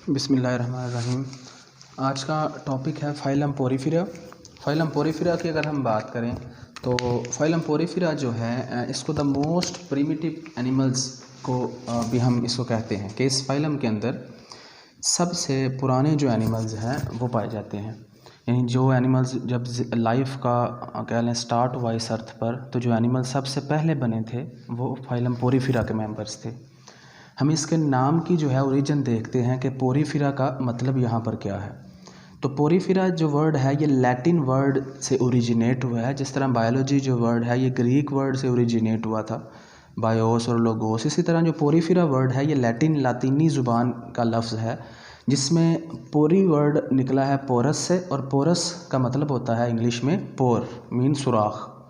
बिस्मिल्लाहिर्रहमानिर्रहीम। आज का टॉपिक है फाइलम पोरीफेरा। फाइलम पोरीफेरा की अगर हम बात करें तो फाइलम पोरीफेरा जो है इसको द मोस्ट प्रिमिटिव एनिमल्स को भी हम इसको कहते हैं कि इस फाइलम के अंदर सबसे पुराने जो एनिमल्स हैं वो पाए जाते हैं। यानी जो एनिमल्स जब लाइफ का कह लें स्टार्ट हुआ इस अर्थ पर, तो जो एनिमल सबसे पहले बने थे वो फाइलम पोरीफेरा के मेंबर्स थे। हम इसके नाम की जो है ओरिजिन देखते हैं कि पोरीफेरा का मतलब यहाँ पर क्या है। तो पोरीफेरा जो वर्ड है ये लैटिन वर्ड से ओरिजिनेट हुआ है। जिस तरह बायोलॉजी जो वर्ड है ये ग्रीक वर्ड से ओरिजिनेट हुआ था, बायोस और लोगोस। इसी तरह जो पोरीफेरा वर्ड है ये लातीनी ज़ुबान का लफ्ज़ है, जिसमें पोरी वर्ड निकला है पोरस से, और पोरस का मतलब होता है इंग्लिश में पोर, मीन सुराख।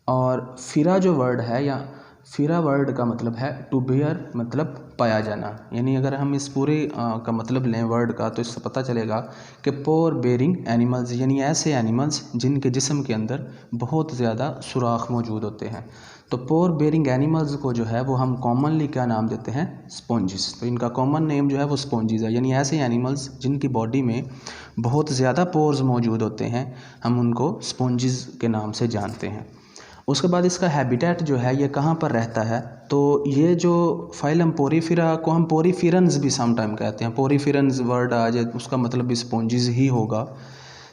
और फिरा जो वर्ड है या फिरा वर्ड का मतलब है टू बेयर, मतलब पाया जाना। यानी अगर हम इस पूरे का मतलब लें वर्ड का तो इससे पता चलेगा कि पोर बेरिंग एनिमल्स, यानी ऐसे एनिमल्स जिनके जिस्म के अंदर बहुत ज़्यादा सुराख मौजूद होते हैं। तो पोर बेरिंग एनिमल्स को जो है वो हम कॉमनली क्या नाम देते हैं, स्पॉन्जिस। तो इनका कॉमन नेम जो है वो स्पॉन्जिस है। यानी ऐसे एनिमल्स जिनकी बॉडी में बहुत ज़्यादा पोर्स मौजूद होते हैं, हम उनको स्पॉन्जिस के नाम से जानते हैं। उसके बाद इसका हैबिटेट जो है ये कहाँ पर रहता है, तो ये जो फाइलम पोरीफेरा को हम पोरीफेरन्स भी समटाइम कहते हैं। पोरीफेरन्स वर्ड आ जाए उसका मतलब भी स्पॉन्जिस ही होगा।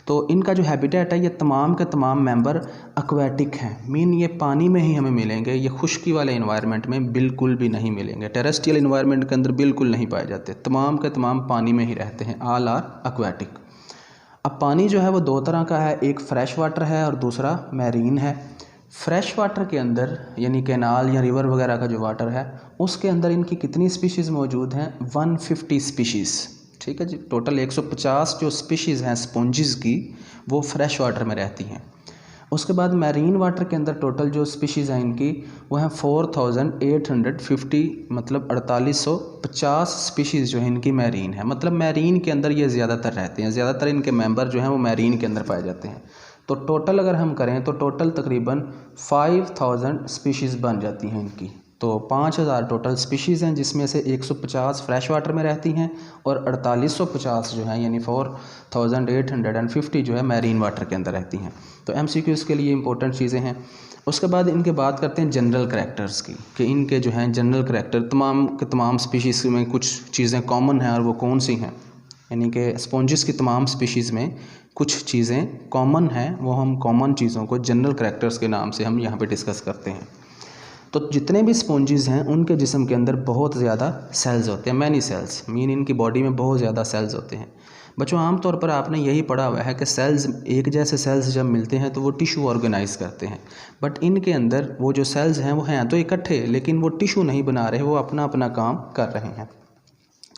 तो इनका जो हैबिटेट है ये तमाम के तमाम मेंबर एक्वेटिक हैं, मीन ये पानी में ही हमें मिलेंगे। ये खुश्की वाले इन्वायरमेंट में बिल्कुल भी नहीं मिलेंगे, टेरेस्ट्रियल इन्वायरमेंट के अंदर बिल्कुल नहीं पाए जाते। तमाम के तमाम पानी में ही रहते हैं, ऑल आर एक्वेटिक। अब पानी जो है वो दो तरह का है, एक फ्रेश वाटर है और दूसरा मैरीन है। फ्रेश वाटर के अंदर यानी कैनाल या रिवर वगैरह का जो वाटर है उसके अंदर इनकी कितनी स्पीशीज़ मौजूद हैं, 150 स्पीशीज़। ठीक है जी, टोटल 150 जो स्पीशीज़ हैं स्पॉन्जिस की वो फ्रेश वाटर में रहती हैं। उसके बाद मैरीन वाटर के अंदर टोटल जो स्पीशीज़ हैं इनकी वो हैं 4850, मतलब 4850 स्पीशीज़ जो है इनकी मैरीन है। मतलब मैरीन के अंदर ये ज़्यादातर रहते हैं, ज़्यादातर इनके मेंबर जो हैं वो मैरीन के अंदर पाए जाते हैं। तो टोटल अगर हम करें तो टोटल तकरीबन 5000 स्पीशीज़ बन जाती हैं इनकी। तो 5000 टोटल स्पीशीज़ हैं, जिसमें से 150 फ्रेश वाटर में रहती हैं और 4850 जो हैं यानी 4850 जो है मैरीन वाटर के अंदर रहती हैं। तो MCQs के लिए इंपॉर्टेंट चीज़ें हैं। उसके बाद इनके बात करते हैं जनरल करैक्टर्स की, कि इनके जो हैं जनरल करैक्टर तमाम के तमाम स्पीशीज़ में कुछ चीज़ें कॉमन हैं और वो कौन सी हैं। यानी कि स्पॉन्जिस की तमाम स्पीशीज़ में कुछ चीज़ें कॉमन हैं, वो हम कॉमन चीज़ों को जनरल करैक्टर्स के नाम से हम यहाँ पे डिस्कस करते हैं। तो जितने भी स्पॉन्जिस हैं उनके जिस्म के अंदर बहुत ज़्यादा सेल्स होते हैं, मैनी सेल्स, मीन इनकी बॉडी में बहुत ज़्यादा सेल्स होते हैं। बच्चों आमतौर पर आपने यही पढ़ा हुआ है कि सेल्स, एक जैसे सेल्स जब मिलते हैं तो वो टिशू ऑर्गेनाइज करते हैं। बट इनके अंदर वो जो सेल्स हैं वो हैं तो इकट्ठे, लेकिन वो टिशू नहीं बना रहे, वो अपना अपना काम कर रहे हैं।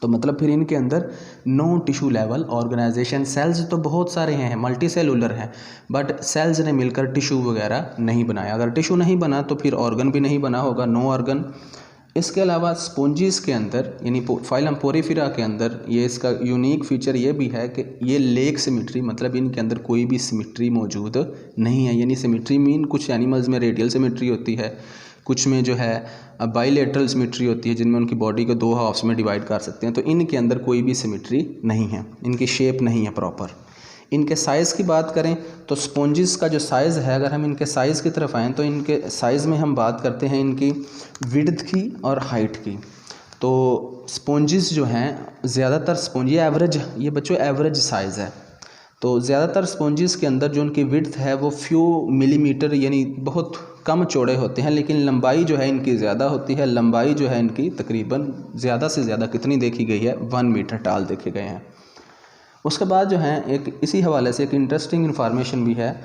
तो मतलब फिर इनके अंदर no tissue level organisation. Cells तो बहुत सारे हैं, मल्टी सेलुलर हैं, बट सेल्स ने मिलकर टिशू वगैरह नहीं बनाया। अगर टिशू नहीं बना तो फिर ऑर्गन भी नहीं बना होगा, नो ऑर्गन। इसके अलावा स्पॉन्जिस के अंदर यानी फाइलम पोरीफेरा के अंदर ये इसका यूनिक फीचर ये भी है कि ये लेग सिमिट्री, मतलब इनके अंदर कोई भी सिमिट्री मौजूद नहीं है। यानी सिमिट्री मीन कुछ एनिमल्स में रेडियल सिमिट्री होती है, कुछ में जो है बाइलेटरल सिमिट्री होती है, जिनमें उनकी बॉडी को दो हाफ्स में डिवाइड कर सकते हैं। तो इनके अंदर कोई भी सिमिट्री नहीं है, इनकी शेप नहीं है प्रॉपर। इनके साइज़ की बात करें तो स्पॉन्जिस का जो साइज़ है, अगर हम इनके साइज़ की तरफ आएँ तो इनके साइज़ में हम बात करते हैं इनकी विड्थ की और हाइट की। तो स्पॉन्जिस जो हैं ज़्यादातर स्पॉन्जी एवरेज, ये बच्चों एवरेज साइज़ है। तो ज़्यादातर स्पॉन्जिस के अंदर जो उनकी विड्थ है वो फ्यू मिलीमीटर यानी बहुत कम चौड़े होते हैं, लेकिन लंबाई जो है इनकी ज़्यादा होती है। लंबाई जो है इनकी तकरीबन ज़्यादा से ज़्यादा कितनी देखी गई है, 1 मीटर टाल देखे गए हैं। उसके बाद जो है एक इसी हवाले से एक इंटरेस्टिंग इन्फॉर्मेशन भी है,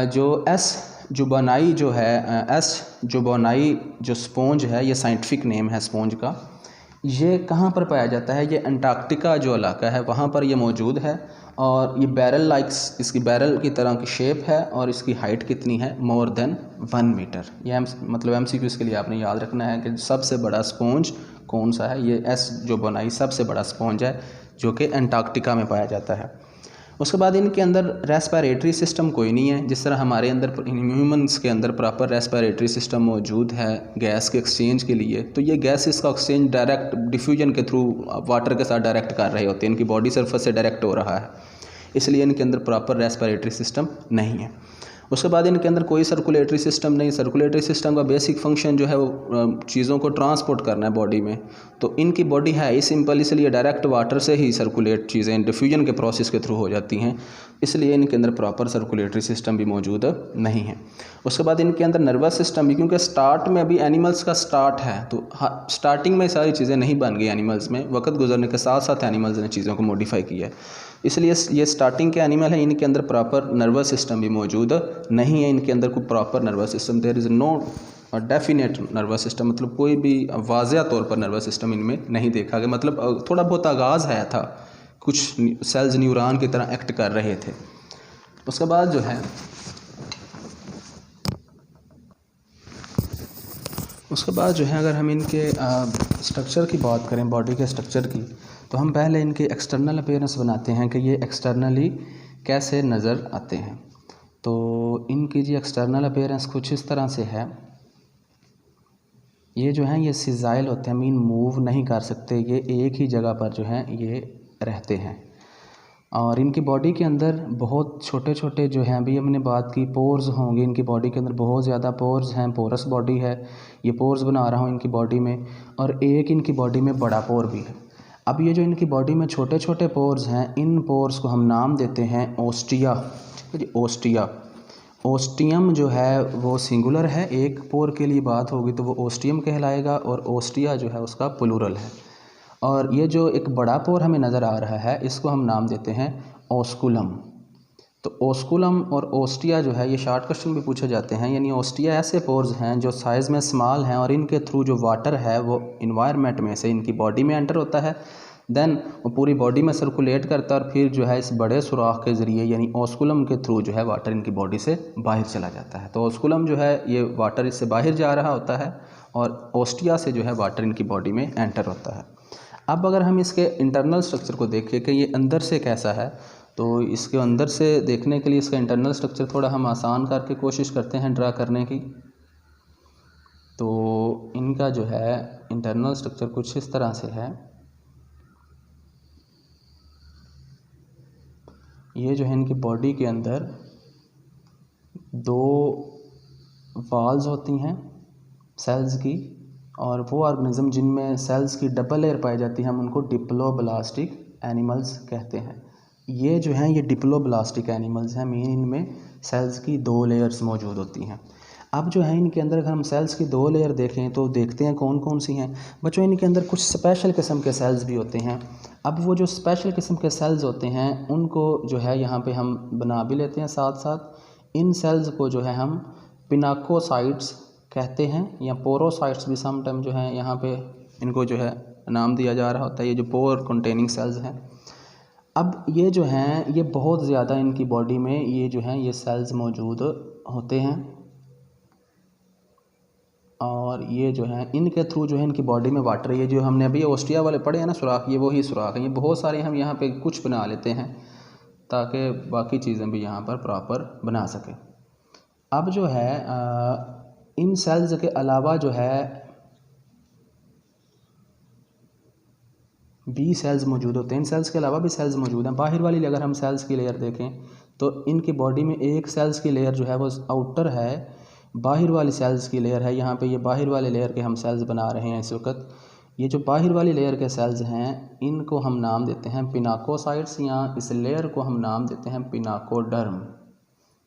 जो एस जुबानाई जो है, एस जुबानाई जो स्पॉन्ज है, ये साइंटिफिक नेम है स्पॉन्ज का। ये कहाँ पर पाया जाता है, ये अंटार्कटिका जो इलाका है वहाँ पर ये मौजूद है। और ये बैरल लाइक्स, इसकी बैरल की तरह की शेप है और इसकी हाइट कितनी है, मोर देन 1 मीटर। ये मतलब MCQ के लिए आपने याद रखना है कि सबसे बड़ा स्पॉन्ज कौन सा है, ये एस जुबानाई सबसे बड़ा स्पॉन्ज है जो कि अंटार्कटिका में पाया जाता है। उसके बाद इनके अंदर रेस्पिरेटरी सिस्टम कोई नहीं है, जिस तरह हमारे अंदर ह्यूमंस के अंदर प्रॉपर रेस्पिरेटरी सिस्टम मौजूद है गैस के एक्सचेंज के लिए। तो ये गैसेस का एक्सचेंज डायरेक्ट डिफ्यूजन के थ्रू वाटर के साथ डायरेक्ट कर रहे होते हैं, इनकी बॉडी सरफेस से डायरेक्ट हो रहा है, इसलिए इनके अंदर प्रॉपर रेस्पिरेटरी सिस्टम नहीं है। उसके बाद इनके अंदर कोई सर्कुलेटरी सिस्टम नहीं। सर्कुलेटरी सिस्टम का बेसिक फंक्शन जो है वो चीज़ों को ट्रांसपोर्ट करना है बॉडी में। तो इनकी बॉडी है ही सिंपल, इसलिए डायरेक्ट वाटर से ही सर्कुलेट चीज़ें डिफ्यूजन के प्रोसेस के थ्रू हो जाती हैं, इसलिए इनके अंदर प्रॉपर सर्कुलेटरी सिस्टम भी मौजूद नहीं है। उसके बाद इनके अंदर नर्वस सिस्टम भी, क्योंकि स्टार्ट में अभी एनिमल्स का स्टार्ट है, तो स्टार्टिंग में सारी चीज़ें नहीं बन गई एनिमल्स में, वक्त गुजरने के साथ साथ एनिमल्स ने चीज़ों को मॉडिफाई किया है, इसलिए ये स्टार्टिंग के एनिमल है, इनके अंदर प्रॉपर नर्वस सिस्टम भी मौजूद नहीं है। इनके अंदर कोई proper nervous system, there is no definite nervous system, मतलब कोई भी वाज़िया तौर पर नर्वस सिस्टम इनमें नहीं देखा गया। मतलब थोड़ा बहुत आगाज़ है था, कुछ सेल्स न्यूरॉन की तरह एक्ट कर रहे थे। उसके बाद जो है अगर हम इनके स्ट्रक्चर की बात करें, बॉडी के स्ट्रक्चर की, तो हम पहले इनके एक्सटर्नल अपीयरेंस बनाते हैं कि ये एक्सटर्नली कैसे नज़र आते हैं। तो इनकी जी एक्सटर्नल अपीयरेंस कुछ इस तरह से है। ये जो हैं ये सिजाइल होते हैं, मीन मूव नहीं कर सकते, ये एक ही जगह पर जो हैं ये रहते हैं। और इनकी बॉडी के अंदर बहुत छोटे छोटे जो हैं, अभी हमने बात की पोर्स होंगे इनकी बॉडी के अंदर, बहुत ज़्यादा पोर्स हैं, पोरस बॉडी है, ये पोर्स बना रहा हूँ इनकी बॉडी में, और एक इनकी बॉडी में बड़ा पोर भी है। अब ये जो इनकी बॉडी में छोटे छोटे पोर्स हैं, इन पोर्स को हम नाम देते हैं ओस्टिया। ओस्टिया, ओस्टियम जो है वो सिंगुलर है, एक पोर के लिए बात होगी तो वो ओस्टियम कहलाएगा, और ओस्टिया जो है उसका प्लूरल है। और ये जो एक बड़ा पोर हमें नज़र आ रहा है, इसको हम नाम देते हैं ओस्कुलम। तो ओस्कुलम और ओस्टिया जो है ये शॉर्ट क्वेश्चन भी पूछे जाते हैं, यानी ओस्टिया ऐसे पोर्स हैं जो साइज़ में स्मॉल हैं, और इनके थ्रू जो वाटर है वो इन्वायरमेंट में से इनकी बॉडी में एंटर होता है, देन वो पूरी बॉडी में सर्कुलेट करता है, और फिर जो है इस बड़े सुराख के ज़रिए यानी ओस्कुलम के थ्रू जो है वाटर इनकी बॉडी से बाहर चला जाता है। तो ओस्कुलम जो है ये वाटर इससे बाहर जा रहा होता है, और ओस्टिया से जो है वाटर इनकी बॉडी में एंटर होता है। अब अगर हम इसके इंटरनल स्ट्रक्चर को देखें कि ये अंदर से कैसा है, तो इसके अंदर से देखने के लिए इसका इंटरनल स्ट्रक्चर थोड़ा हम आसान करके कोशिश करते हैं ड्रा करने की। तो इनका जो है इंटरनल स्ट्रक्चर कुछ इस तरह से है। ये जो है इनकी बॉडी के अंदर दो वॉल्स होती हैं सेल्स की, और वो ऑर्गेनिज्म जिनमें सेल्स की डबल लेयर पाई जाती है हम उनको डिप्लोब्लास्टिक एनिमल्स कहते हैं। ये जो हैं ये डिप्लोब्लास्टिक एनिमल्स हैं, मीन इनमें सेल्स की दो लेयर्स मौजूद होती हैं। अब जो है इनके अंदर अगर हम सेल्स की दो लेयर देखें तो देखते हैं कौन कौन सी हैं। बच्चों इनके अंदर कुछ स्पेशल किस्म के सेल्स भी होते हैं। अब वो जो स्पेशल किस्म के सेल्स होते हैं उनको जो है यहाँ पे हम बना भी लेते हैं साथ साथ। इन सेल्स को जो है हम पिनाकोसाइट्स कहते हैं, या पोरोसाइट्स भी समटाइम जो है यहाँ पे इनको जो है नाम दिया जा रहा होता है। ये जो पोर कंटेनिंग सेल्स हैं, अब ये जो हैं ये बहुत ज़्यादा इनकी बॉडी में ये जो हैं ये सेल्स मौजूद होते हैं, और ये जो हैं इनके थ्रू जो है इनकी बॉडी में वाटर, ये जो हमने अभी ओस्टिया वाले पढ़े हैं ना सुराख, ये वही सुराख है। ये बहुत सारे हम यहाँ पे कुछ बना लेते हैं ताकि बाकी चीज़ें भी यहाँ पर प्रॉपर बना सकें। अब जो है इन सेल्स के अलावा जो है बी सेल्स मौजूद होते हैं। इन सेल्स के अलावा भी सेल्स मौजूद हैं। बाहर वाली अगर हम सेल्स की लेयर देखें तो इनकी बॉडी में एक सेल्स की लेयर जो है वो आउटर है, बाहर वाली सेल्स की लेयर है। यहाँ पे ये बाहर वाले लेयर के हम सेल्स बना रहे हैं इस वक्त। ये जो बाहर वाली लेयर के सेल्स हैं इनको हम नाम देते हैं पिनाकोसाइट्स, या इस लेयर को हम नाम देते हैं पिनाकोडर्म।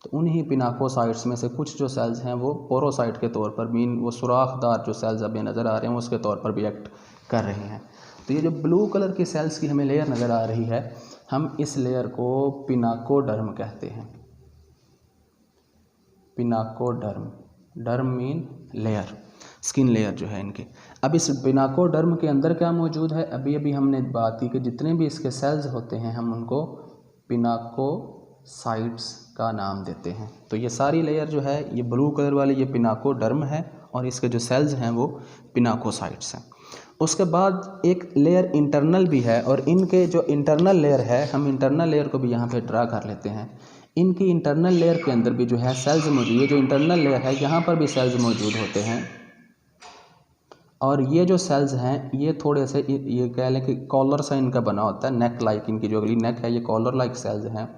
तो उन्हीं पिनाकोसाइट्स में से कुछ जो सेल्स हैं वो पोरोसाइट के तौर पर, मीन वो सुराखदार जो सेल्स अभी नज़र आ रहे हैं उसके तौर पर भी एक्ट कर रहे हैं। तो ये जो ब्लू कलर की सेल्स की हमें लेयर नज़र आ रही है, हम इस लेयर को पिनाकोडर्म कहते हैं। पिनाकोडर्म, डर्म मीन लेयर, स्किन लेयर जो है इनके। अब इस पिनाकोडर्म के अंदर क्या मौजूद है, अभी अभी हमने बात की कि जितने भी इसके सेल्स होते हैं हम उनको पिनाकोसाइट्स का नाम देते हैं। तो ये सारी लेयर जो है ये ब्लू कलर वाली ये पिनाकोडर्म है, और इसके जो सेल्स हैं वो पिनाकोसाइट्स हैं। उसके बाद एक लेयर इंटरनल भी है, और इनके जो इंटरनल लेयर है, हम इंटरनल लेयर को भी यहाँ पे ड्रा कर लेते हैं। इनकी इंटरनल लेयर के अंदर भी जो है सेल्स मौजूद, ये जो इंटरनल लेयर है यहाँ पर भी सेल्स मौजूद होते हैं। और ये जो सेल्स हैं ये थोड़े से ये कह लें कि कॉलर सा इनका बना होता है, नेक लाइक, इनकी जो अगली नेक है ये कॉलर लाइक सेल्स हैं।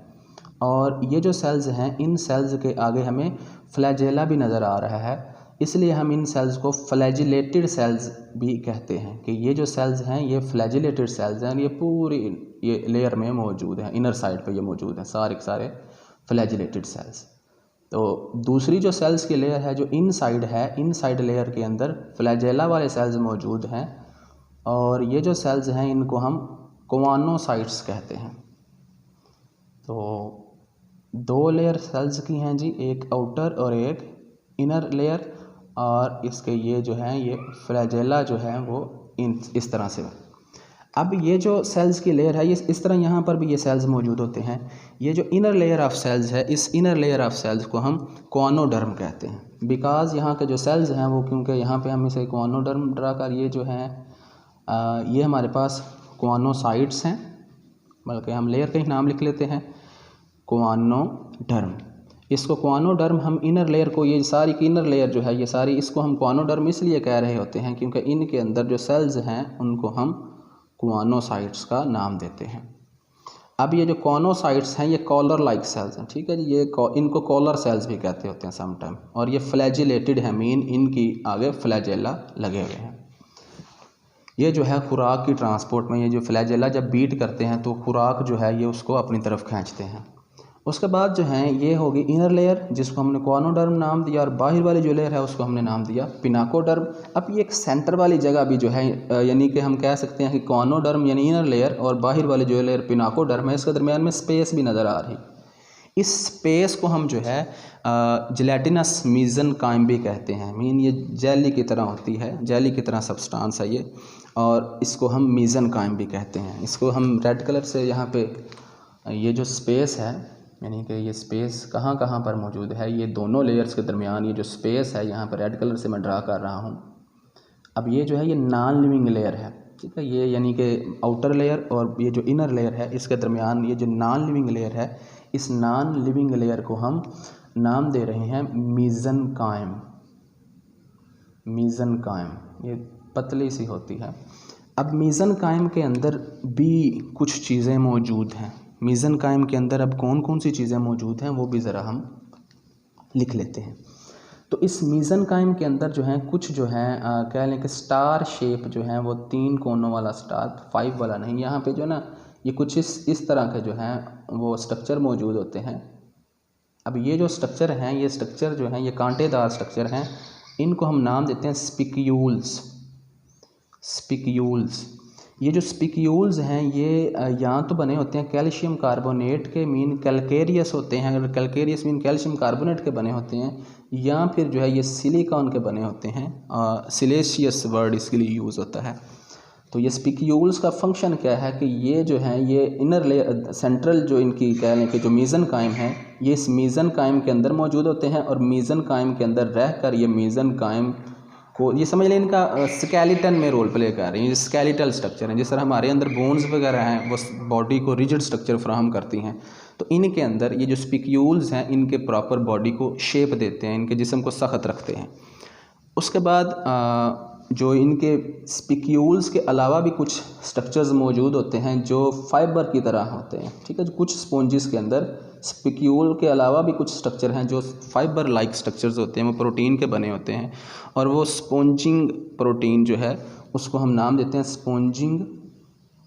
और ये जो सेल्स हैं, इन सेल्स के आगे हमें फ्लैजेला भी नज़र आ रहा है, इसलिए हम इन सेल्स को फ्लैजिलेटेड सेल्स भी कहते हैं कि ये जो सेल्स हैं ये फ्लैजिलेटेड सेल्स हैं। ये पूरी ये लेयर में मौजूद हैं, इनर साइड पे ये मौजूद हैं सारे के सारे फ्लैजिलेटेड सेल्स। तो दूसरी जो सेल्स की लेयर है जो इनसाइड है, इनसाइड लेयर के अंदर फ्लैजेला वाले सेल्स मौजूद हैं, और ये जो सेल्स हैं इनको हम कोआनोसाइट्स कहते हैं। तो दो लेयर सेल्स की हैं जी, एक आउटर और एक इनर लेयर, और इसके ये जो हैं ये फ्लैजेला जो है वो इस तरह से। अब ये जो सेल्स की लेयर है ये इस तरह यहाँ पर भी ये सेल्स मौजूद होते हैं। ये जो इनर लेयर ऑफ सेल्स है, इस इनर लेयर ऑफ सेल्स को हम कोआनोडर्म कहते हैं, बिकॉज यहाँ के जो सेल्स हैं वो, क्योंकि यहाँ पे हम इसे कोआनोडर्म ड्रा कर, ये जो है ये हमारे पास कोआनोसाइट्स हैं, बल्कि हम लेयर का ही नाम लिख लेते हैं कोआनोडर्म। इसको कोआनोडर्म हम इनर लेयर को, ये सारी की इनर लेयर जो है ये सारी, इसको हम कोआनोडर्म इसलिए कह रहे होते हैं क्योंकि इनके अंदर जो सेल्स हैं उनको हम कोआनोसाइट्स का नाम देते हैं। अब ये जो कोआनोसाइट्स हैं ये कॉलर लाइक सेल्स हैं, ठीक है जी, ये इनको कॉलर सेल्स भी कहते होते हैं समटाइम, और ये फ्लैजिलेटेड है, मीन इनकी आगे फ्लैजेला लगे हुए हैं। ये जो है खुराक की ट्रांसपोर्ट में, ये जो फ्लैजेला जब बीट करते हैं तो खुराक जो है ये उसको अपनी तरफ खींचते हैं। उसके बाद जो है ये होगी इनर लेयर जिसको हमने कोआनोडर्म नाम दिया, और बाहर वाली जो लेयर है उसको हमने नाम दिया पिनाकोडर्म। अब ये एक सेंटर वाली जगह भी जो है, यानी कि हम कह सकते हैं कि कोआनोडर्म यानी इनर लेयर और बाहर वाली जो लेयर पिनाकोडर्म है, इसके दरमियान में स्पेस भी नज़र आ रही। इस स्पेस को हम जो है जिलेटिनस मीज़ेनकाइम भी कहते हैं, मीन ये जेली की तरह होती है, जेली की तरह सब्सटेंस है ये, और इसको हम मीज़ेनकाइम भी कहते हैं। इसको हम रेड कलर से यहाँ पे ये जो स्पेस है, यानी कि ये स्पेस कहाँ कहाँ पर मौजूद है, ये दोनों लेयर्स के दरमियान ये जो स्पेस है यहाँ पर रेड कलर से मैं ड्रा कर रहा हूँ। अब ये जो है ये नॉन लिविंग लेयर है, ठीक है, ये यानी कि आउटर लेयर और ये जो इनर लेयर है इसके दरमियान ये जो नॉन लिविंग लेयर है, इस नॉन लिविंग लेयर को हम नाम दे रहे हैं मीज़ेनकाइम। मीज़ेनकाइम ये पतली सी होती है। अब मीज़ेनकाइम के अंदर भी कुछ चीज़ें मौजूद हैं। मीज़ेनकाइम के अंदर अब कौन कौन सी चीज़ें मौजूद हैं वो भी ज़रा हम लिख लेते हैं। तो इस मीज़ेनकाइम के अंदर जो है कुछ जो है कह लें कि स्टार शेप जो है वो 3 कोनों वाला स्टार, 5 वाला नहीं, यहाँ पे जो ना ये कुछ इस तरह के जो हैं वो स्ट्रक्चर मौजूद होते हैं। अब ये जो स्ट्रक्चर हैं, ये स्ट्रक्चर जो हैं ये कांटेदार स्ट्रक्चर हैं, इनको हम नाम देते हैं स्पिक्यूल्स। स्पिक्यूल्स, ये जो स्पिक्यूल्स हैं ये यहाँ तो बने होते हैं कैल्शियम कार्बोनेट के, मीन कैल्केरियस होते हैं, अगर कैल्केरियस मीन कैल्शियम कार्बोनेट के बने होते हैं, या फिर जो है ये सिलिकॉन के बने होते हैं, सिलेशियस वर्ड इसके लिए यूज़ होता है। तो ये स्पिक्यूल्स का फंक्शन क्या है कि ये जो है ये इनर लेयर सेंट्रल जो इनकी कह लें कि जो मीज़ेनकाइम है ये इस मीज़ेनकाइम के अंदर मौजूद होते हैं, और मीज़ेनकाइम के अंदर रहकर ये मीज़ेनकाइम को, ये समझ लें इनका स्केलेटन में रोल प्ले कर रही हैं, ये स्केलेटल स्ट्रक्चर हैं। जिस तरह हमारे अंदर बोन्स वगैरह हैं वो बॉडी को रिजिड स्ट्रक्चर फ्राहम करती हैं, तो इनके अंदर ये जो स्पिक्यूल्स हैं इनके प्रॉपर बॉडी को शेप देते हैं, इनके जिस्म को सख्त रखते हैं। उसके बाद जो इनके स्पिक्यूल्स के अलावा भी कुछ स्ट्रक्चर्स मौजूद होते हैं जो फाइबर की तरह होते हैं, ठीक है। कुछ स्पॉन्जिस के अंदर स्पिक्यूल के अलावा भी कुछ स्ट्रक्चर हैं जो फाइबर लाइक स्ट्रक्चर्स होते हैं, वो प्रोटीन के बने होते हैं, और वो स्पॉन्जिंग प्रोटीन जो है उसको हम नाम देते हैं स्पॉन्जिंग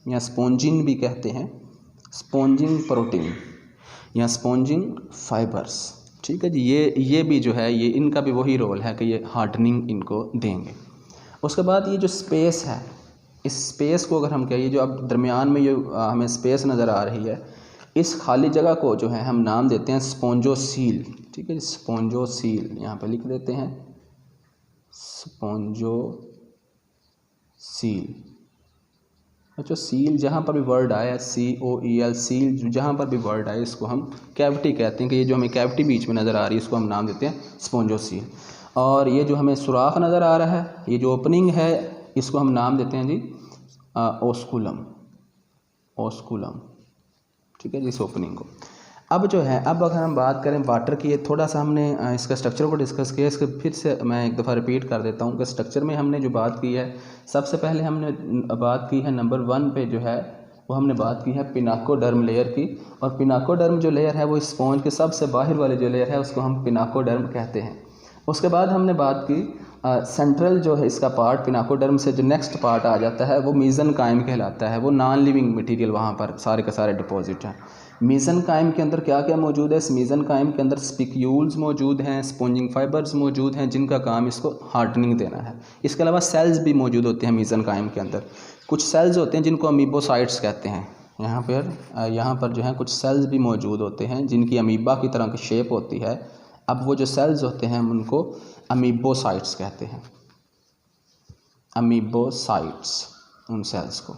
या स्पॉन्जिन भी कहते हैं, स्पॉन्जिंग प्रोटीन या स्पॉन्जिंग फाइबर्स, ठीक है जी। ये भी जो है ये इनका भी वही रोल है कि ये हार्डनिंग इनको देंगे। उसके बाद ये जो स्पेस है, इस स्पेस को अगर हम कहें, जो अब दरमियान में जो हमें स्पेस नज़र आ रही है, इस खाली जगह को जो है हम नाम देते हैं स्पॉन्जोसील, ठीक है, स्पॉन्जोसील यहाँ पे लिख देते हैं स्पॉन्जोसील। अच्छा, सील जहाँ पर भी वर्ड आया COEL सील, जहाँ पर भी वर्ड आए इसको हम कैविटी कहते हैं कि ये जो हमें कैविटी बीच में नज़र आ रही है इसको हम नाम देते हैं स्पॉन्जोसील। और ये जो हमें सुराख नज़र आ रहा है, ये जो ओपनिंग है इसको हम नाम देते हैं जी ओस्कुलम, ओस्कुलम, ठीक है जी, इस ओपनिंग को। अब जो है, अब अगर हम बात करें वाटर की, ये थोड़ा सा हमने इसका स्ट्रक्चर को डिस्कस किया, इसके फिर से मैं एक दफ़ा रिपीट कर देता हूँ कि स्ट्रक्चर में हमने जो बात की है, सबसे पहले हमने बात की है नंबर 1 पे जो है वो हमने बात की है पिनाकोडर्म लेयर की, और पिनाकोडर्म जो लेयर है वो स्पॉन्ज के सबसे बाहर वाले जो लेयर है उसको हम पिनाकोडर्म कहते हैं। उसके बाद हमने बात की सेंट्रल जो है इसका पार्ट पिनाकोडर्म से जो नेक्स्ट पार्ट आ जाता है वो मीज़नकाइम कहलाता है, वो नॉन लिविंग मटेरियल वहाँ पर सारे के सारे डिपॉजिट हैं। मीज़नकाइम के अंदर क्या क्या मौजूद है? इस मीज़नकाइम के अंदर स्पिक्यूल्स मौजूद हैं, स्पॉन्जिंग फाइबर्स मौजूद हैं जिनका काम इसको हार्डनिंग देना है। इसके अलावा सेल्स भी मौजूद होते हैं मीज़नकाइम के अंदर। कुछ सेल्स होते हैं जिनको अमीबोसाइट्स कहते हैं, यहाँ पर जो है कुछ सेल्स भी मौजूद होते हैं जिनकी अमीबा की तरह की शेप होती है। अब वो जो सेल्स होते हैं उनको अमीबोसाइट्स कहते हैं, अमीबोसाइट्स, उन सेल्स को।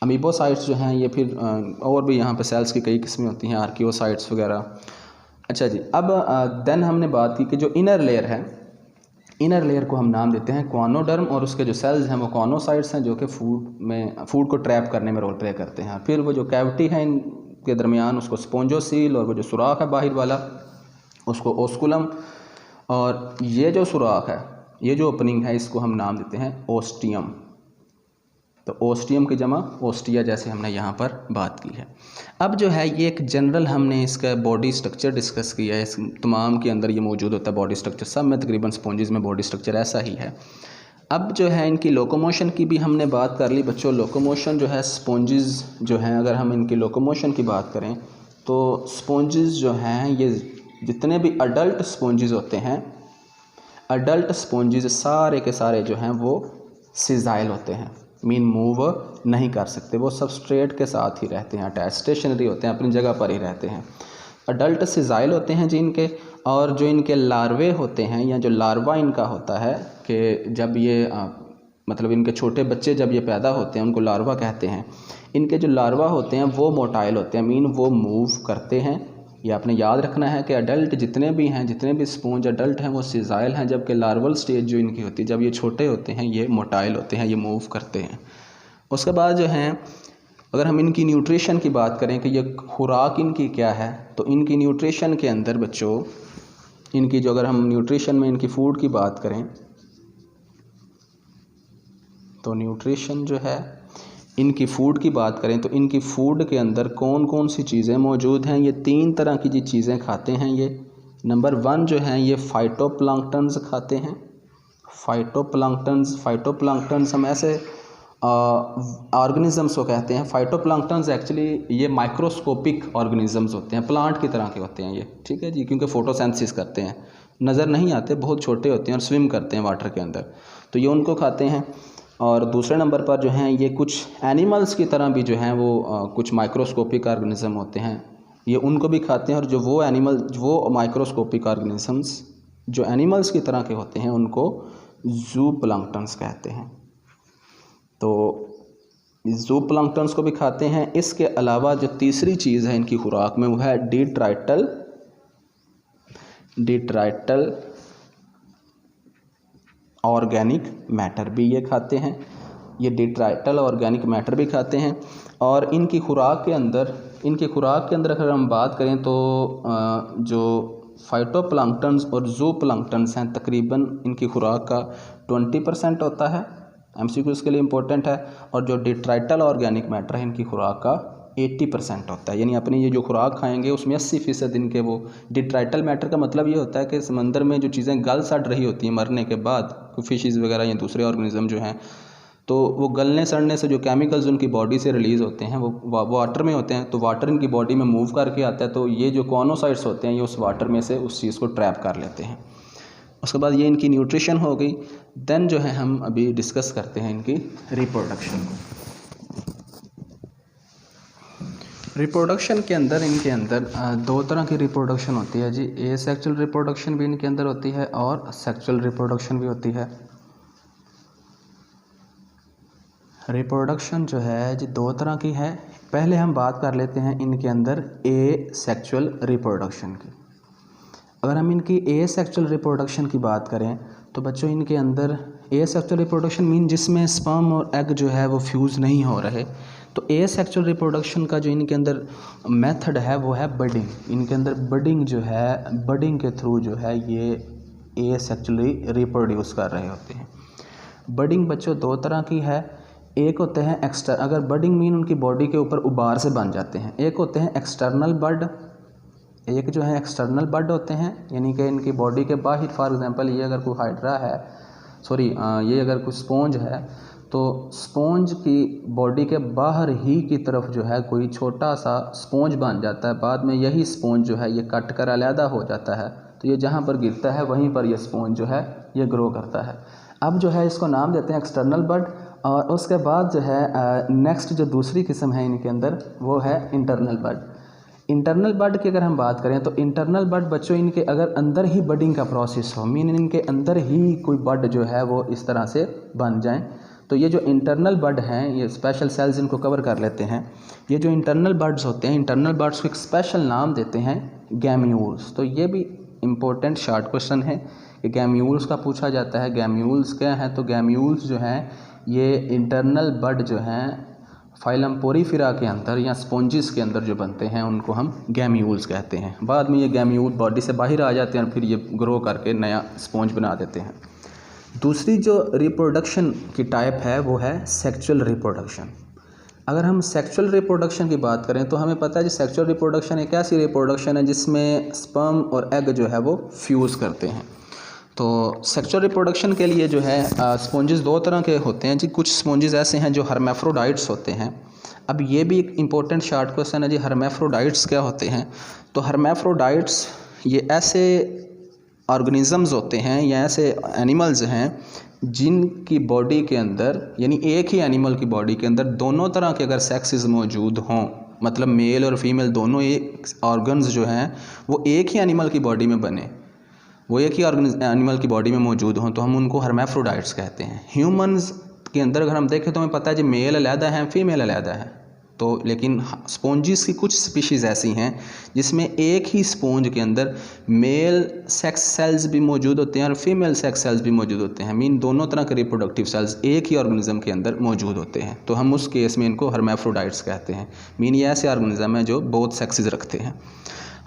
अमीबोसाइट्स जो हैं ये फिर और भी यहाँ पे सेल्स की कई किस्में होती हैं, आर्कियोसाइट्स वगैरह। अच्छा जी, अब देन हमने बात की कि जो इनर लेयर है, इनर लेयर को हम नाम देते हैं क्वानोडर्म, और उसके जो सेल्स हैं वो कॉनोसाइट्स हैं जो कि फूड को ट्रैप करने में रोल प्ले करते हैं। फिर वो जो कैविटी है इनके दरमियान उसको स्पोंजोसील, और वो जो सुराख है बाहर वाला उसको ओस्कुलम, और ये जो सुराख है, ये जो ओपनिंग है इसको हम नाम देते हैं ओस्टियम। तो ओस्टियम की जमा ओस्टिया, जैसे हमने यहाँ पर बात की है। अब जो है ये एक जनरल हमने इसका बॉडी स्ट्रक्चर डिस्कस किया है, इस तमाम के अंदर ये मौजूद होता है बॉडी स्ट्रक्चर, सब में तकरीबन स्पॉन्जेस में बॉडी स्ट्रक्चर ऐसा ही है। अब जो है इनकी लोकोमोशन की भी हमने बात कर ली बच्चों। लोकोमोशन जो है स्पॉन्जेस जो हैं, अगर हम इनकी लोकोमोशन की बात करें तो स्पॉन्जेस जो हैं ये जितने भी अडल्ट स्पॉन्जेस होते हैं, अडल्ट स्पॉन्जेस सारे के सारे जो हैं वो सिजाइल होते हैं, मीन मूव नहीं कर सकते, वो सबस्ट्रेट के साथ ही रहते हैं, अटैच, स्टेशनरी होते हैं, अपनी जगह पर ही रहते हैं। अडल्ट सिजाइल होते हैं जिनके, और जो इनके लार्वे होते हैं या जो लार्वा इनका होता है कि जब ये मतलब इनके छोटे बच्चे जब ये पैदा होते हैं उनको लार्वा कहते हैं। इनके जो लार्वा होते हैं वो मोटाइल होते हैं, मीन वो मूव करते हैं। ये आपने याद रखना है कि अडल्ट जितने भी हैं, जितने भी स्पॉन्ज अडल्ट हैं वो सिजाइल हैं, जबकि लार्वल स्टेज जो इनकी होती है जब ये छोटे होते हैं ये मोटाइल होते हैं, ये मूव करते हैं। उसके बाद जो हैं, अगर हम इनकी न्यूट्रिशन की बात करें कि ये खुराक इनकी क्या है, तो इनकी न्यूट्रिशन के अंदर बच्चों, इनकी जो, अगर हम न्यूट्रिशन में इनकी फ़ूड की बात करें तो न्यूट्रिशन जो है, इनकी फ़ूड की बात करें तो इनकी फ़ूड के अंदर कौन कौन सी चीज़ें मौजूद हैं? ये 3 तरह की जी चीज़ें खाते हैं ये। नंबर 1 जो हैं ये फाइटोप्लैंक्टन्स खाते हैं। फाइटोप्लैंक्टन्स हम ऐसे ऑर्गेनिजम्स को कहते हैं। फाइटोप्लैंक्टन्स एक्चुअली ये माइक्रोस्कोपिक ऑर्गेनिजम्स होते हैं, प्लांट की तरह के होते हैं ये, ठीक है जी, क्योंकि फोटोसिंथेसिस करते हैं, नज़र नहीं आते, बहुत छोटे होते हैं और स्विम करते हैं वाटर के अंदर, तो ये उनको खाते हैं। और दूसरे नंबर पर जो हैं ये कुछ एनिमल्स की तरह भी जो हैं वो कुछ माइक्रोस्कोपिक ऑर्गेनिज्म होते हैं, ये उनको भी खाते हैं। और जो वो एनिमल, वो माइक्रोस्कोपिक ऑर्गेनिजम्स जो एनिमल्स की तरह के होते हैं उनको ज़ूप्लैंक्टन्स कहते हैं। तो ज़ूप्लैंक्टन्स को भी खाते हैं। इसके अलावा जो तीसरी चीज़ है इनकी खुराक में वो है डिट्राइटल ऑर्गेनिक मैटर भी ये खाते हैं। ये डिट्राइटल ऑर्गेनिक मैटर भी खाते हैं। और इनकी खुराक के अंदर अगर हम बात करें तो जो फाइटोप्लैंक्टन्स और ज़ूप्लैंक्टन्स हैं तकरीबन इनकी खुराक का 20% होता है, MCQ इसके लिए इम्पोर्टेंट है। और जो डिट्राइटल ऑर्गेनिक मैटर है इनकी खुराक का 80% होता है, यानी अपनी ये जो खुराक खाएंगे उसमें 80% इनके वो डिट्राइटल मैटर का मतलब ये होता है कि समंदर में जो चीज़ें गल सड़ रही होती हैं मरने के बाद, फिशेस वगैरह या दूसरे ऑर्गेनिज्म जो हैं, तो वो गलने सड़ने से जो केमिकल्स उनकी बॉडी से रिलीज़ होते हैं वो वाटर में होते हैं, तो वाटर इनकी बॉडी में मूव करके आता है, तो ये जो कॉनोसाइट्स होते हैं ये उस वाटर में से उस चीज़ को ट्रैप कर लेते हैं। उसके बाद ये इनकी न्यूट्रिशन हो गई। देन जो है हम अभी डिस्कस करते हैं इनकी रिप्रोडक्शन को। रिप्रोडक्शन के अंदर इनके अंदर 2 तरह की रिप्रोडक्शन होती है जी। एसेक्सुअल रिप्रोडक्शन भी इनके अंदर होती है और सेक्सुअल रिप्रोडक्शन भी होती है। रिप्रोडक्शन जो है जी 2 तरह की है। पहले हम बात कर लेते हैं इनके अंदर एसेक्सुअल रिप्रोडक्शन की। अगर हम इनकी एसेक्सुअल रिप्रोडक्शन की बात करें तो बच्चों इनके अंदर एसेक्सुअल रिप्रोडक्शन मीन जिसमें स्पर्म और एग जो है वो फ्यूज़ नहीं हो रहे। तो एसेक्सुअल रिप्रोडक्शन का जो इनके अंदर मेथड है वो है बडिंग। इनके अंदर बडिंग जो है, बडिंग के थ्रू जो है ये एसेक्सुअली रिप्रोड्यूस कर रहे होते हैं। बडिंग बच्चों दो तरह की है। एक होते हैं अगर बडिंग मीन उनकी बॉडी के ऊपर उबार से बन जाते हैं। एक होते हैं एक्सटर्नल बड, एक जो है एक्सटर्नल बड होते हैं, यानी कि इनकी बॉडी के बाहर, फॉर एग्जांपल ये अगर कोई हाइड्रा है, ये अगर कोई स्पॉन्ज है तो स्पॉन्ज की बॉडी के बाहर ही की तरफ जो है कोई छोटा सा स्पॉन्ज बन जाता है। बाद में यही स्पॉन्ज जो है ये कट कर अलहदा हो जाता है, तो ये जहाँ पर गिरता है वहीं पर ये स्पॉन्ज जो है ये ग्रो करता है। अब जो है इसको नाम देते हैं एक्सटर्नल बड। और उसके बाद जो है नेक्स्ट जो दूसरी किस्म है इनके अंदर वो है इंटरनल बड। इंटरनल बड की अगर हम बात करें तो इंटरनल बड बच्चों इनके अगर अंदर ही बडिंग का प्रोसेस हो, मीन इनके अंदर ही कोई बड जो है वो इस तरह से बन जाए, तो ये जो इंटरनल बड हैं ये स्पेशल सेल्स इनको कवर कर लेते हैं। ये जो इंटरनल बड्स होते हैं, इंटरनल बड्स को एक स्पेशल नाम देते हैं गैम्यूल्स। तो ये भी इम्पोर्टेंट शॉर्ट क्वेश्चन है कि गैम्यूल्स का पूछा जाता है। गैम्यूल्स क्या है? तो गैम्यूल्स जो हैं ये इंटरनल बड जो हैं फाइलम पोरीफेरा के अंदर या स्पॉन्जिस के अंदर जो बनते हैं उनको हम गैम्यूल्स कहते हैं। बाद में ये गैम्यूल बॉडी से बाहर आ जाते हैं और फिर ये ग्रो करके नया स्पॉन्ज बना देते हैं। दूसरी जो रिप्रोडक्शन की टाइप है वो है सेक्सुअल रिप्रोडक्शन। अगर हम सेक्सुअल रिप्रोडक्शन की बात करें तो हमें पता है कि सेक्सुअल रिप्रोडक्शन एक ऐसी रिप्रोडक्शन है जिसमें स्पर्म और एग जो है वो फ्यूज़ करते हैं। तो सेक्सुअल रिप्रोडक्शन के लिए जो है स्पॉन्जेस दो तरह के होते हैं जी। कुछ स्पॉन्जेस ऐसे हैं जो हर्मेफ्रोडाइट्स होते हैं। अब ये भी एक इम्पोर्टेंट शॉर्ट क्वेश्चन है जी, हर्मेफ्रोडाइट्स क्या होते हैं? तो हर्मेफ्रोडाइट्स ये ऐसे ऑर्गेनिजम्स होते हैं या ऐसे एनिमल्स हैं जिनकी बॉडी के अंदर, यानी एक ही एनिमल की बॉडी के अंदर दोनों तरह के अगर सेक्सेस मौजूद हों, मतलब मेल और फीमेल दोनों एक ऑर्गन्स जो हैं वो एक ही एनिमल की बॉडी में बने, वो एक ही एनिमल की बॉडी में मौजूद हों, तो हम उनको हर्मेफ्रोडाइट्स कहते हैं। ह्यूमंस के अंदर अगर हम देखें तो हमें पता है जी मेल अलहदा है, फीमेल अलहदा है। तो लेकिन स्पॉन्जिस की कुछ स्पीशीज़ ऐसी हैं जिसमें एक ही स्पॉन्ज के अंदर मेल सेक्स सेल्स भी मौजूद होते हैं और फीमेल सेक्स सेल्स भी मौजूद होते हैं। मीन दोनों तरह के रिप्रोडक्टिव सेल्स एक ही ऑर्गेनिज्म के अंदर मौजूद होते हैं, तो हम उस केस में इनको हर्मेफ्रोडाइट्स कहते हैं। मीन ये ऐसे ऑर्गेनिज्म हैं जो बोथ सेक्सेस रखते हैं।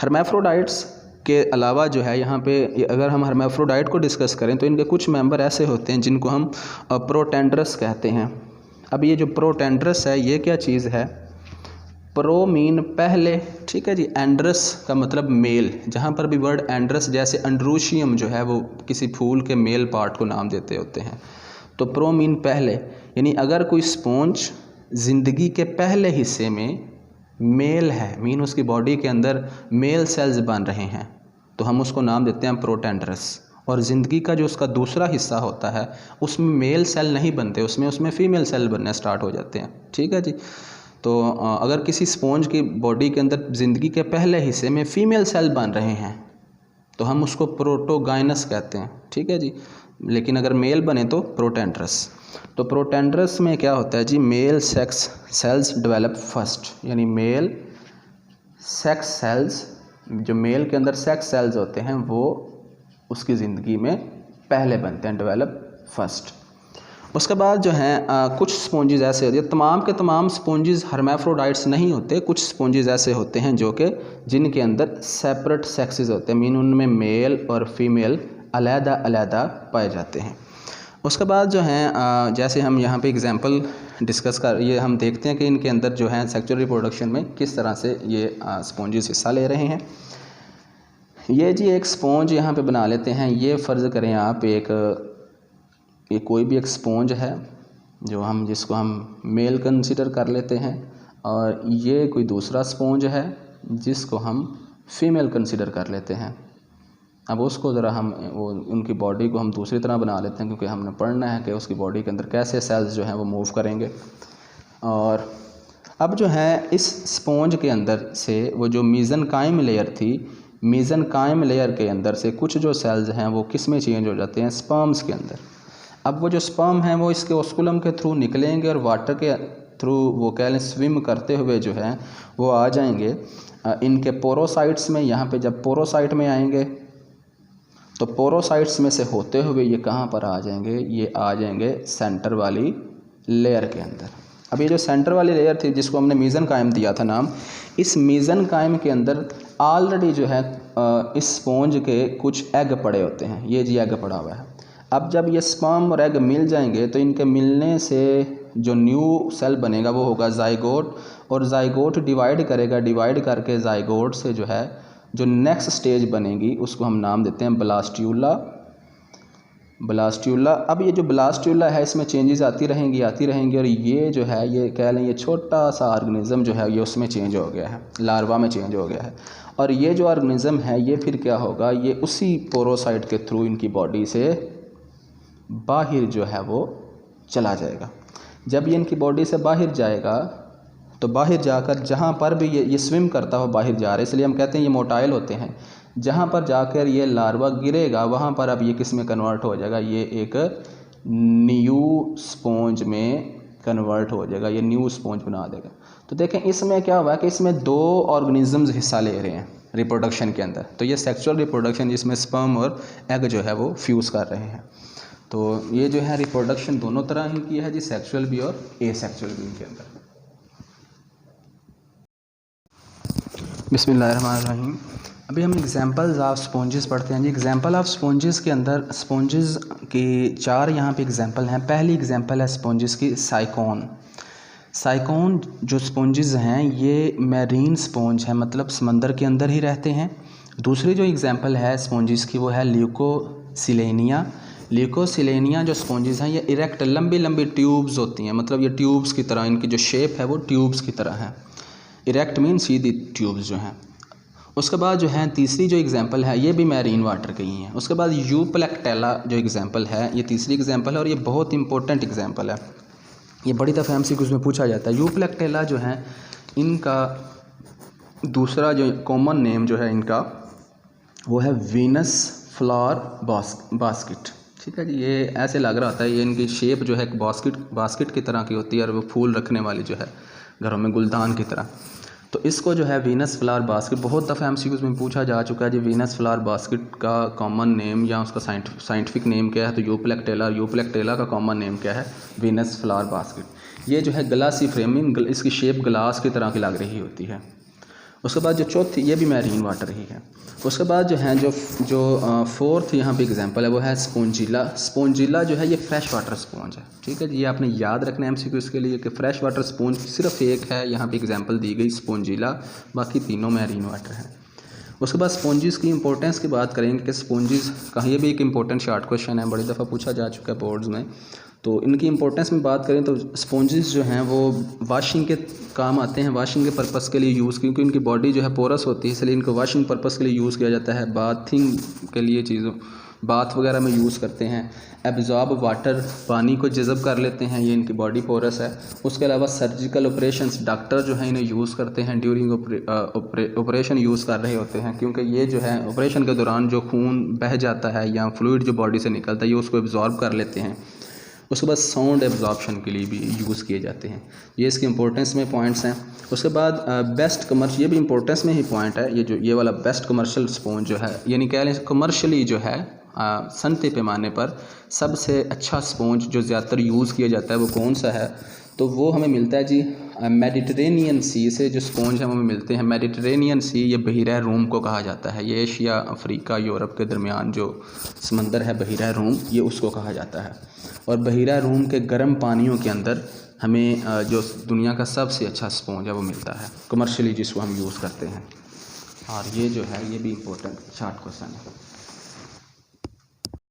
हर्मेफ्रोडाइट्स के अलावा जो है यहाँ पे अगर हम हर्मेफ्रोडाइट को डिस्कस करें तो इनके कुछ मेंबर ऐसे होते हैं जिनको हम प्रोटेंडरस कहते हैं। अब ये जो प्रोटेंडरस है ये क्या चीज़ है? प्रो मीन पहले, ठीक है जी, एंड्रस का मतलब मेल। जहाँ पर भी वर्ड एंड्रस, जैसे अंड्रोशियम जो है वो किसी फूल के मेल पार्ट को नाम देते होते हैं। तो प्रो मीन पहले, यानी अगर कोई स्पॉन्ज ज़िंदगी के पहले हिस्से में मेल है, मीन उसकी बॉडी के अंदर मेल सेल्स बन रहे हैं, तो हम उसको नाम देते हैं प्रोटेंडरस। और ज़िंदगी का जो उसका दूसरा हिस्सा होता है उसमें मेल सेल नहीं बनते, उसमें फीमेल सेल बनने स्टार्ट हो जाते हैं, ठीक है जी। तो अगर किसी स्पॉन्ज की बॉडी के अंदर ज़िंदगी के पहले हिस्से में फीमेल सेल बन रहे हैं तो हम उसको प्रोटोगाइनस कहते हैं, ठीक है जी। लेकिन अगर मेल बने तो प्रोटेंडरस। तो प्रोटेंडरस में क्या होता है जी? Male sex cells develop first, यानी मेल सेक्स सेल्स, जो मेल के अंदर सेक्स सेल्स होते हैं वो उसकी ज़िंदगी में पहले बनते हैं, डेवलप फर्स्ट। उसके बाद जो हैं कुछ स्पॉन्जेस ऐसे होते हैं, तमाम के तमाम स्पॉन्जेस हर्मेफ्रोडाइट्स नहीं होते। कुछ स्पॉन्जेस ऐसे होते हैं जो कि जिनके अंदर सेपरेट सेक्सेस होते हैं, मीन उनमें मेल और फीमेल अलहदा अलहदा पाए जाते हैं। उसके बाद जो हैं जैसे हम यहाँ पे एग्जांपल डिस्कस कर, ये हम देखते हैं कि इनके अंदर जो है सेक्सुअल रिप्रोडक्शन में किस तरह से ये स्पॉन्जेस हिस्सा ले रहे हैं। ये जी एक स्पॉन्ज यहाँ पे बना लेते हैं। ये फ़र्ज़ करें आप ये कोई भी एक स्पॉन्ज है जो जिसको हम मेल कंसीडर कर लेते हैं, और ये कोई दूसरा स्पॉन्ज है जिसको हम फीमेल कंसीडर कर लेते हैं। अब उसको ज़रा उनकी बॉडी को हम दूसरी तरह बना लेते हैं, क्योंकि हमने पढ़ना है कि उसकी बॉडी के अंदर कैसे सेल्स जो हैं वो मूव करेंगे। और अब जो है इस स्पॉन्ज के अंदर से वो जो मीज़नकाइम लेयर थी, मीज़नकाइम लेयर के अंदर से कुछ जो सेल्स हैं वो किस में चेंज हो जाते हैं? स्पर्म्स के अंदर। अब वो जो स्पर्म हैं वो इसके ओस्कुलम के थ्रू निकलेंगे और वाटर के थ्रू वो कह लें स्विम करते हुए जो है वो आ जाएंगे इनके पोरोसाइट्स में। यहाँ पे जब पोरोसाइट में आएंगे तो पोरोसाइट्स में से होते हुए ये कहाँ पर आ जाएंगे, ये आ जाएंगे सेंटर वाली लेयर के अंदर। अब ये जो सेंटर वाली लेयर थी जिसको हमने मीज़ेनकाइम दिया था नाम, इस मीज़ेनकाइम के अंदर ऑलरेडी जो है इस स्पॉन्ज के कुछ एग पड़े होते हैं। ये जी एग पड़ा हुआ है। अब जब ये स्पर्म और एग मिल जाएंगे तो इनके मिलने से जो न्यू सेल बनेगा वो होगा ज़ाइगोट, और ज़ाइगोट डिवाइड करेगा, डिवाइड करके ज़ाइगोट से जो है जो नेक्स्ट स्टेज बनेगी उसको हम नाम देते हैं ब्लास्ट्यूला। ब्लास्ट्यूला। अब ये जो ब्लास्ट्यूला है इसमें चेंजेस आती रहेंगी और ये जो है ये कह लें ये छोटा सा ऑर्गेनिज़म जो है ये उसमें चेंज हो गया है, लार्वा में चेंज हो गया है। और ये जो ऑर्गेनिज़म है ये फिर क्या होगा, ये उसी पोरोसाइट के थ्रू इनकी बॉडी से बाहर जो है वो चला जाएगा। जब ये इनकी बॉडी से बाहर जाएगा तो बाहर जाकर जहाँ पर भी ये स्विम करता हो बाहर जा रहा है, इसलिए हम कहते हैं ये मोटाइल होते हैं। जहाँ पर जाकर ये लार्वा गिरेगा वहाँ पर अब ये किस में कन्वर्ट हो जाएगा, ये एक न्यू स्पॉन्ज में कन्वर्ट हो जाएगा, ये न्यू स्पॉन्ज बना देगा। तो देखें इसमें क्या हुआ कि इसमें दो ऑर्गेनिजम्स हिस्सा ले रहे हैं रिप्रोडक्शन के अंदर। तो ये सेक्सुअल रिप्रोडक्शन जिसमें स्पर्म और एग जो है वो फ्यूज़ कर रहे हैं। तो ये जो है रिप्रोडक्शन दोनों तरह की है जी, सेक्सुअल भी और एसेक्सुअल भी इनके अंदर। बिस्मिल्लाहिर्रहमानिर्रहीम। अभी हम एग्जांपल्स ऑफ स्पॉन्जेस पढ़ते हैं जी। एग्जांपल ऑफ स्पॉन्जेस के अंदर स्पॉन्जेस की 4 यहाँ पे एग्जांपल हैं। पहली एग्जांपल है स्पॉन्जेस की साइकोन। साइकोन जो स्पॉन्जेस हैं ये मैरीन स्पॉन्ज है, मतलब समंदर के अंदर ही रहते हैं। दूसरी जो एग्जांपल है स्पॉन्जेस की वो है ल्यूकोसिलेनिया। ल्यूकोसिलेनिया जो स्पॉन्जेस हैं ये इरेक्ट लंबी लंबी ट्यूब्स होती हैं, मतलब ये ट्यूब्स की तरह, इनकी जो शेप है वो ट्यूब्स की तरह है। इरेक्ट मीन सीधी ट्यूब्स जो हैं। उसके बाद जो है तीसरी जो एग्जांपल है ये भी मैरीन वाटर की ही है। उसके बाद यूप्लेक्टेला जो एग्जांपल है ये तीसरी एग्जांपल है और ये बहुत इंपॉर्टेंट एग्जांपल है, ये बड़ी दफ़ा एमसीक्यूज़ में पूछा जाता है। यूप्लेक्टेला जो है इनका दूसरा जो कॉमन नेम जो है इनका वो है वीनस फ्लावर बास्केट। ठीक है जी, ये ऐसे लग रहा होता है, ये इनकी शेप जो है एक बास्केट की तरह की होती है और वो फूल रखने वाली जो है घरों में गुलदान की तरह। तो इसको जो है वीनस फ्लावर बास्केट बहुत दफ़ा एमसीक्यूज़ में पूछा जा चुका है जी। वीनस फ्लावर बास्केट का कॉमन नेम या उसका साइंटिफिक नेम क्या है, तो यूप्लेक्टेला का कॉमन नेम क्या है, वीनस फ्लावर बास्केट। ये जो है ग्लासी फ्रेमिंग, इसकी शेप ग्लास की तरह की लग रही होती है। उसके बाद जो चौथी ये भी मैरीन वाटर ही है। उसके बाद जो है जो फोर्थ यहाँ पे एग्जांपल है वो है स्पॉन्जिला। स्पॉन्जिला जो है ये फ्रेश वाटर स्पॉन्ज है। ठीक है जी, ये आपने याद रखना है एमसीक्यू इसके लिए कि फ्रेश वाटर स्पॉन्ज सिर्फ एक है यहाँ पे एग्जांपल दी गई स्पॉन्जिला, बाकी तीनों मैरीन वाटर हैं। उसके बाद स्पॉन्जिस की इंपॉर्टेंस की बात करेंगे कि स्पॉन्जिस का ये भी एक इंपॉर्टेंट शॉर्ट क्वेश्चन है, बड़ी दफ़ा पूछा जा चुका है बोर्ड्स में। तो इनकी इंपॉर्टेंस में बात करें तो स्पॉन्जेस जो हैं वो वाशिंग के काम आते हैं, वाशिंग के पर्पस के लिए यूज़, क्योंकि इनकी बॉडी जो है पोरस होती है इसलिए इनको वाशिंग पर्पस के लिए यूज़ किया जाता है। बाथिंग के लिए चीज़ों बाथ वगैरह में यूज़ करते हैं। एब्जॉर्ब वाटर, पानी को जज़ब कर लेते हैं, ये इनकी बॉडी पोरस है। उसके अलावा सर्जिकल ऑपरेशंस, डॉक्टर जो है इन्हें यूज़ करते हैं ड्यूरिंग ऑपरेशन यूज़ कर रहे होते हैं, क्योंकि ये जो है ऑपरेशन के दौरान जो खून बह जाता है या फ्लूइड जो बॉडी से निकलता है ये उसको एब्जॉर्ब कर लेते हैं। उसके बाद साउंड एब्जॉर्प्शन के लिए भी यूज़ किए जाते हैं। ये इसके इंपॉर्टेंस में पॉइंट्स हैं। उसके बाद बेस्ट कमर्शियल, ये भी इंपॉर्टेंस में ही पॉइंट है, ये वाला बेस्ट कमर्शियल स्पॉन्ज जो है, यानी कह लें कमर्शियली जो है सनती पैमाने पर सबसे अच्छा स्पॉन्ज जो ज़्यादातर यूज़ किया जाता है वो कौन सा है, तो वो हमें मिलता है जी मेडिटरेनियन सी से जो स्पॉन्ज हमें मिलते हैं। मेडिटरेनियन सी ये बहिरा रूम को कहा जाता है, ये एशिया, अफ्रीका, यूरोप के दरमियान जो समंदर है बहिरा रूम, ये उसको कहा जाता है। और बहिरा रूम के गर्म पानियों के अंदर हमें जो दुनिया का सबसे अच्छा स्पॉन्ज है वो मिलता है कमर्शियली, जिसको हम यूज़ करते हैं। और ये जो है ये भी इम्पोर्टेंट शॉर्ट क्वेश्चन है।